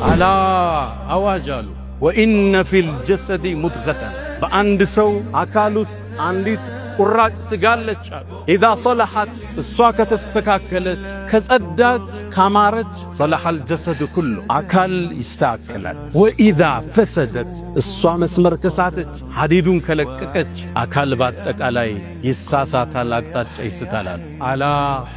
ألا أواجالو وإن في الجسد مضغة بأند سو أكالوس عنديت ቁራጭ ስጋለች ኢዛ صلحت እሷ ከተስተካከለች ከጸዳች ካማረች صلح الجسد كله አካል ይስተካከላል ወኢዛ ፈሰደት እሷ መስመር ከሳተች ሐዲዱን ከለቀቀች አካል በአጠቃላይ ይሳሳታል አቅጣጫ ይስታል አላ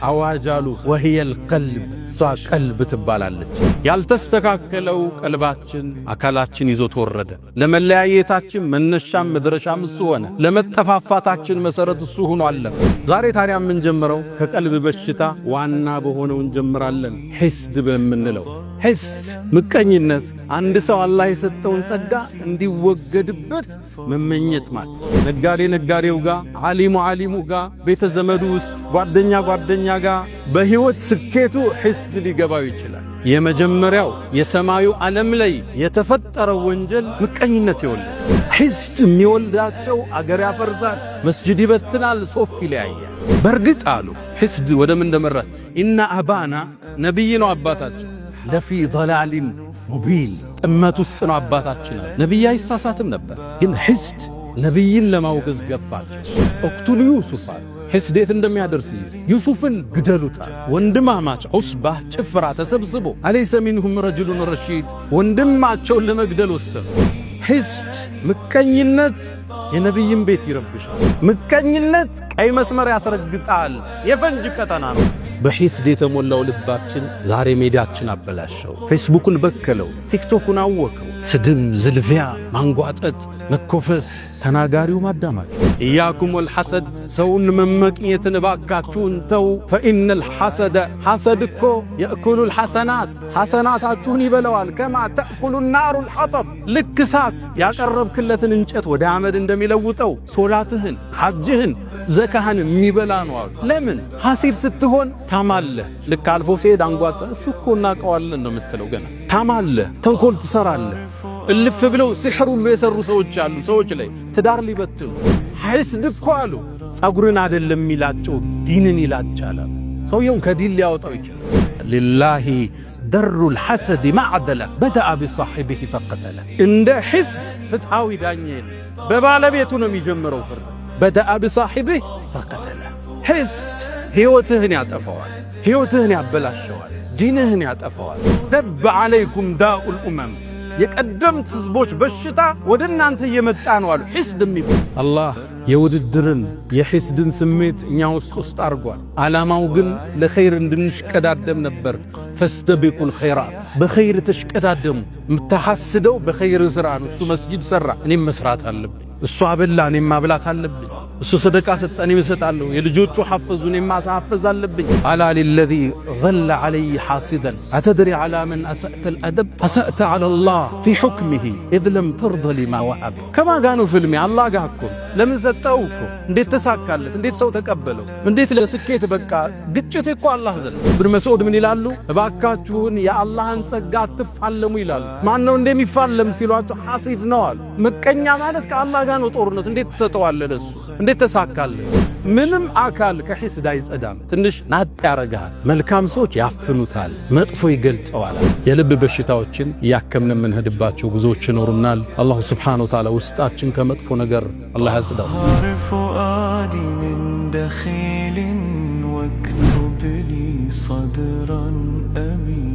አዋጃሉ وهي القلب እሷ ቀልብ ትባላለች ያልተስተካከለው ቀልባችን አካላችን ይዞት ወረደ ለመለያየታችን መነሻም መድረሻም እሱ ሆነ ለመጠፋፋታችን መሰረት እሱ ሆኖ አለ ዛሬ ታዲያ ምን ጀምረው ከቀልብ በሽታ ዋና በሆነው እንጀምራለን ሂስድ በመንለው ሂስድ ምቀኝነት አንድ ሰው አላህ የሰጠውን ጸጋ እንዲወገድበት መመኘት ማለት ነጋዴው ጋር ዓሊሙ ጋር ቤተ ዘመዱ ውስጥ ጓደኛ ጋር በህይወት ስኬቱ ሂስድ ሊገባው ይችላል የመጀመሪያው የሰማዩ ዓለም ላይ የተፈጠረው ወንጀል ምቀኝነት ይወልዳል ሂስድ የሚወልዳቸው አገር ያፈርሳል መስጂድ ይበትናል ሶፍ ይለያያል በርግጥ አሉ ሂስድ ወደ ምን እንደመራ ኢነ አባና ነብይ ነው አባታችን ለፊ ضلال ሙቢን ጥመት ውስጥ ነው አባታችን ነብይ አይሳሳትም ነበር ግን ሂስድ ነብይን ለማውገዝ ገፋቸው እቅቱሉ ዩሱፍ ሂስዴት እንደሚያደርስ ዩሱፍን ግደሉታል ወንድማማች ዑስባ ጭፍራ ተሰብስቦ አለይሰ ሚንሁም ረጁሉን ረሺድ ወንድማቸውን ለመግደል ወሰኑ ሂስድ ምቀኝነት የነብይን ቤት ይረብሻል ምቀኝነት ቀይ መስመር ያስረግጣል የፈንጅ ቀጠና ነው በሂስድ የተሞላው ልባችን ዛሬ ሜዳችን አበላሸው ፌስቡክን በከለው ቲክቶክን አወከው ስድም ዝልፊያ ማንጓጠጥ መኮፈስ ተናጋሪው ማዳማጭ ኢያኩም ወልሐሰድ ሰውን መመቅኘትን ባካችሁን ተው فإن الحسد ሐሰድኮ يأكل الحسنات ሐሰናታችሁን ይበላዋል كما تأكل النار الحطب ልክሳት ያቀረብክለትን እንጨት ወደ አመድ እንደሚለውጠው ሶላትህን ሐጅህን ዘካህን የሚበላ ነው ለምን ሐሲድ ስትሆን ታማለህ ልክ አልፎ ሲሄድ አንጓጣ እሱኮ እናቀዋለን ነው የምትለው ገና ታማለህ ተንኮል ትሰራለህ እልፍ ብለው ሲሕሩ የሰሩ ሰዎች አሉ ሰዎች ላይ ትዳር ሊበትኑ ሂስድ እኮ አሉ ጸጉርን አይደለም ይላጨው ዲንን ይላጫል ሰውየውን ከዲን ሊያወጣው ይችላል لله در الحسد معدلا بدأ بصاحبه فقتله عند حسد فتحاوي دانيال በባለቤቱ ነው የሚጀምረው ፍርድ بدأ بصاحبه فقتله حسد ህይወትህን ያጠፋዋል ህይወትህን ያበላሸዋል ዲንህን ያጠፋዋል دب عليكم داء الامم የቀደምት ህዝቦች በሽታ ወደናንተ እየመጣ ነው አሉ ሂስድ የሚባል አላህ የውድድርን የሂስድን ስሜት እኛ ውስጥ አርጓል ዓላማው ግን ለኸይር እንድንሽቀዳደም ነበር فاستبقوا الخيرات በኸይር ተሽቀዳደሙ ምታሐስደው በኸይር ስራ ነው እሱ መስጂድ ሰራ እኔም መስራት አለብኝ እሱ አበላ እኔም ማብላት አለብኝ እሱ ሰደቃ ሰጠ እኔም እሰጣለሁ የልጆቹ ሐፈዙ እኔም ማሳፈዝ አለብኝ على الذي غل علي حاسدا أتدري على من أسأت الأدب أسأت على الله في حكمه إذ لم ترضى لما وهب كما قالوا في المي الله قاكم لمن ሰጠውኩ እንዴት ተሳካለት እንዴት ሰው ተቀበለው እንዴት ለስኬት በቃ ግጭት እኮ አላህ ዘለ ኢብኑ መስዑድ ምን ይላሉ እባካችሁን የአላህን ጸጋ አትፋለሙ ይላሉ ማን ነው እንደሚፋለም ሲሏቸው ሐሲድ ነው አሉ ምቀኛ ማለት ከአላህ ጋር ነው ጦርነት እንዴት ተሰጠዋለህ ለሱ እንዴት ተሳካለት ምንም አካል ከሂስድ አይጸዳም ትንሽ ናጥ ያረጋል መልካም ሰዎች ያፍኑታል መጥፎ ይገልጸዋል የልብ በሽታዎችን ያከምነ መንሄድባቸው ጉዞዎች ይኖሩናል አላህ Subhanahu Wa Ta'ala ውስጣችን ከመጥፎ ነገር አላህ ያጽዳው فؤادي من دخيل واكتب لي صدرا أمين